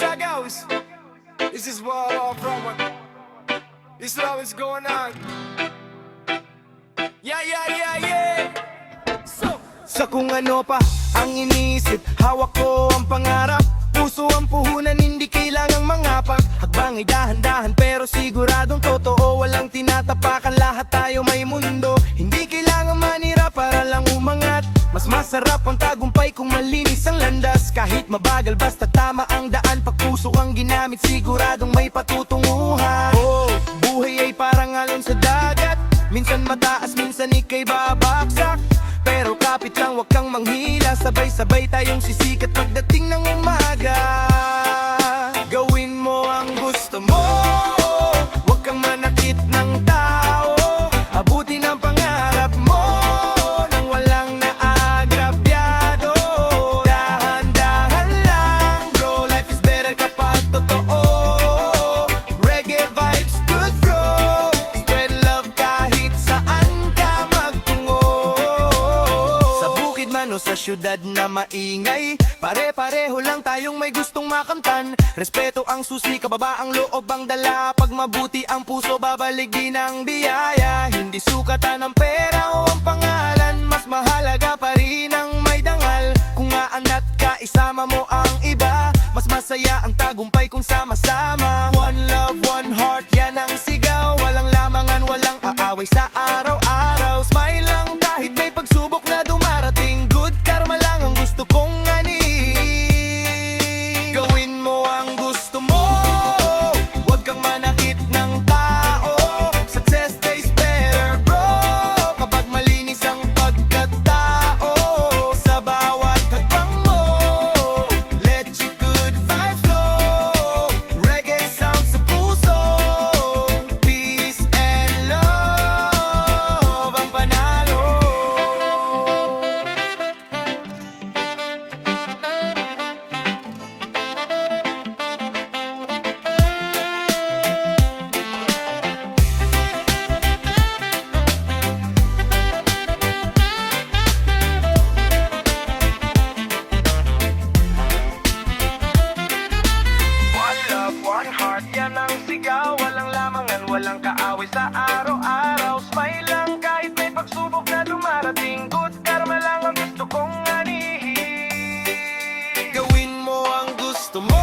Sagos. This is what all from. This is how it's going on. Yeah. Sa kung ano pa ang iniisip, hawak ko ang pangarap. Puso ang puhunan, hindi kailangang mangapa. Hakbang ay dahan-dahan pero siguradong totoo. Walang tinatapakan, lahat tayo may mundo. Hindi kailangan manira para lang umangat. Mas masarap ang tagumpay kung malinis ang landas. Kahit mabagal basta tama ang daan. Pag puso ang ginamit, siguradong may patutunguhan. Oh, buhay ay parang alon sa dagat. Minsan mataas, minsan ika'y babaksak. Pero kapit lang, wag kang manghila. Sabay-sabay tayong sisikat pagdating ng umaga. Gawin mo ang gusto mo, wag kang manakit ng tao. Abutin ang pangarap mo nang walang naagrabyado. Dahan-dahan lang bro, life is better kapag totoo. Reggae vibes, good bro. Spread love kahit saan ka magtungo. Sa bukid man o sa syudad na maingay, pare-pareho lang tayong may gustong makamtan. Respeto ang susi, kababa ang loob ang dala. Pag mabuti ang puso, babalik din ang biyaya. Hindi sukatan ng pera o ang pangalan, mas mahalaga pa rin ang may dangal. Kung aanat ka, isama mo ang iba. Mas masaya ang tagumpay kung sama-sama. One love, one heart, yan ang sigaw. Walang lamangan, walang aaway sa araw-araw. Smile lang kahit may pagsubok na dumarating. Good karma lang ang gusto kong ani. Gawin mo ang gusto mo, wag kang manakit ng tao. Success tastes better bro, kapag malinis ang pagkatao. Sa bawat hakbang mo, let your good vibes flow. Reggae sound sa puso, peace and love ang panalo. One love, one heart, yan ang sigaw. Walang lamangan, walang kaaway sa araw-araw. Smile lang kahit may pagsubok na dumarating. Good karma lang ang gusto kong anihin. Gawin mo ang gusto mo,